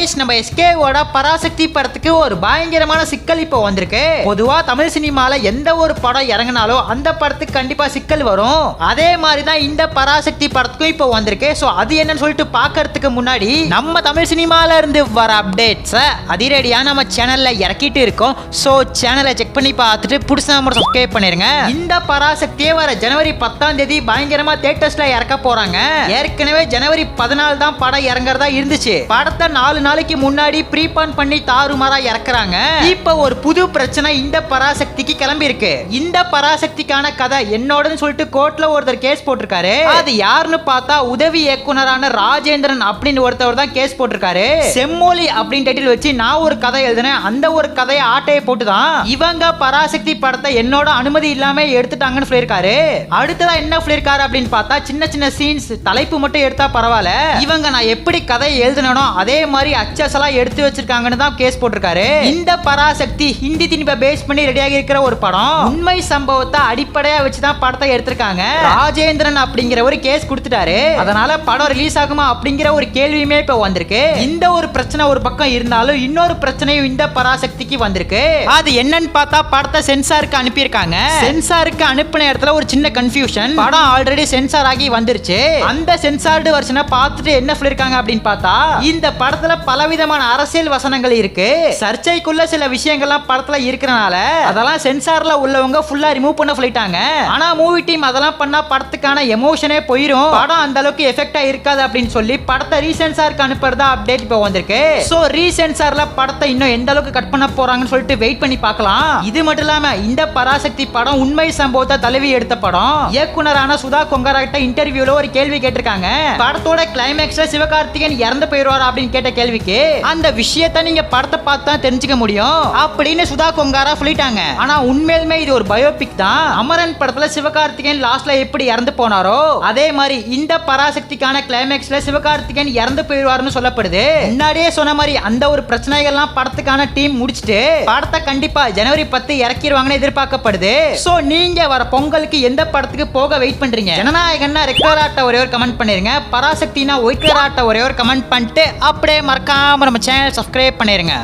Guys நம்ம எஸ்கேவோட பராசக்தி படத்துக்கு ஒரு பயங்கரமான சிக்கல் இப்போ வந்திருக்கு. பொதுவா தமிழ் சினிமால எந்த ஒரு படம் இறங்கினாலும் அந்த படத்துக்கு கண்டிப்பா சிக்கல் வரும். அதே மாதிரி தான் இந்த பராசக்தி படத்துக்கும் இப்போ வந்திருக்கு. சோ அது என்னன்னு சொல்லிட்டு பார்க்கிறதுக்கு முன்னாடி நம்ம தமிழ் சினிமால இருந்து வர அப்டேட்ஸ் அதிரடியா நம்ம சேனல்ல இறக்கிட்டு இருக்கோம். சோ சேனலை செக் பண்ணி பார்த்துட்டு புடிச்சா மட்டும் சப்ஸ்கிரைப் பண்ணிருங்க. இந்த பராசக்தியே வர ஜனவரி 10ஆம் தேதி பயங்கரமா தியேட்டர்ஸ்ல இறக்க போறாங்க. ஏற்கனவே ஜனவரி 14 தான் படம் இறங்குறதா இருந்துச்சு. படத்தை 4 நாளைக்கு முன்னாடி ப்ரீபான் பண்ணி தாறுமாறா இறக்குறாங்க. இப்ப ஒரு புது பிரச்சனை இந்த பராசக்திக்கு கிளம்பி இருக்கு. இந்த பராசக்திக்கான கதை என்னோடன்னு சொல்லிட்டு கோர்ட்ல ஒருத்தர் கேஸ் போட்டிருக்காரு. அது யாருன்னு பார்த்தா உதவி இயக்குனரான ராஜேந்திரன் அப்படின்னு ஒருத்தவர் தான் கேஸ் போட்டிருக்காரு. செம்மொழி அப்படின்னு டைட்டில் வச்சு நான் ஒரு கதை எழுதினேன். அந்த ஒரு கதையை ஆட்டையை போட்டுதான் இவங்க பராசக்தி படத்தை என்னோட அனுமதி இல்லாம எடுத்துட்டாங்கன்னு சொல்லியிருக்காரு. அடுத்ததா என்ன சொல்லியிருக்காரு அப்படின்னு பார்த்தா சின்ன சின்ன சீன்ஸ் தலைப்பு மட்டும் எடுத்தா பரவாயில்ல, இவங்க நான் எப்படி கதையை எழுதினோ அதே மாதிரி அச்சசலா எடுத்து வச்சிருக்காங்கன்னு தான் கேஸ் போட்டிருக்காரு. இந்த பராசக்தி ஹிந்தி திணிப்பை பேஸ் பண்ணி ரெடியாகி இருக்கிற ஒரு படம். உண்மை சம்பவத்தை அடிப்படையா வச்சுதான் படத்தை எடுத்திருக்காங்க. ராஜேந்திரன் அப்படிங்கிற ஒரு கேஸ் கொடுத்துட்டாரு. அதனால படம் ரிலீஸ் ஆகுமா அப்படிங்கிற ஒரு கேள்வியுமே இப்ப வந்திருக்கு. இந்த ஒரு பிரச்சனை ஒரு பக்கம் இருந்தாலும் இன்னொரு பிரச்சனையும் இந்த பராசக்திக்கு வந்திருக்கு. அது என்னன்னு பார்த்தா படத்தை சென்சாருக்கு அனுப்பியிருக்காங்க. சென்சாருக்கு அனுப்பின இடத்துல ஒரு சின்ன கன்ஃபியூஷன். படம் ஆல்ரெடி சென்சார் ஆகி வந்துருச்சு. அந்த சென்சார்டு வெர்ஷனை பார்த்துட்டு என்ன சொல்லிருக்காங்க அப்படின்னு பார்த்தா இந்த படத்துல பலவிதமான அரசியல் வசனங்கள் இருக்கு. சர்ச்சைக்குள்ள சில விஷயங்கள்லாம் படத்துல இருக்கறனால அதெல்லாம் சென்சார்ல உள்ளவங்க ஃபுல்லா ரிமூவ் பண்ண சொல்லிட்டாங்க. ஆனா மூவி டீம் அதெல்லாம் பண்ணா படத்துக்கான எமோஷனே போயிடும், படம் அந்த அளவுக்கு எஃபெக்டா இருக்காது அப்படின்னு சொல்லி படத்தை ரீசென்சாருக்கு அனுப்புறதா அப்டேட் இப்போ வந்திருக்கு. சோ ரீசென்சார்ல படத்தை இன்னும் எந்த அளவுக்கு கட் பண்ண போறாங்கன்னு சொல்லிட்டு வெயிட் பண்ணி பார்க்கலாம். இது மட்டும் இல்லாம இந்த பராசக்தி படம் உண்மை சம்பவத்தை தழுவி எடுத்த படம். இயக்குனரான சுதா கொங்கரா கிட்ட இன்டர்வியூல ஒரு கேள்வி கேட்டிருக்காங்க. படத்தோட கிளைமேக்ஸ்ல சிவகார்த்திகேயன் இறந்து போயிடுவார் அப்படின்னு கேட்ட கேள்விக்கு அந்த விஷயத்தை நீங்க படத்தை பார்த்து தான் தெரிஞ்சுக்க முடியும் அப்படின்னு சுதா கொங்காரா சொல்லிட்டாங்க. ஆனா உண்மையிலுமே இது ஒரு பயோபிக் தான். அமரன் படத்துல சிவகார்த்திகேயன் லாஸ்ட்ல எப்படி இறந்து போனாரோ அதே மாதிரி இந்த பராசக்திக்கான கிளைமேக்ஸ்ல சிவகார்த்திகேயன் இறந்து போயிடுவார்னு சொல்லப்படுது. முன்னாடியே சொன்ன மாதிரி அந்த ஒரு பிரச்சனைகள்லாம் படத்துக்கான டீம் முடிச்சிட்டு படத்தை கண்டிப்பா ஜனவரி 10 இறக்கிடுவாங்கன்னு எதிர்பார்க்கப்படுது. சோ நீங்க வர பொங்கலுக்கு எந்த படத்துக்கு போக வெயிட் பண்றீங்க? ஜனநாயகன்னா ரெட் கலர் ஆட்ட ஒரே ஒரு கமெண்ட் பண்ணிருங்க. பராசக்தினா ஒயிட் கலர் ஆட்ட ஒரே ஒரு கமெண்ட் பண்ணிட்டு அப்படியே மறக்காம நம்ம சேனல் சப்ஸ்கிரைப் பண்ணிருங்க.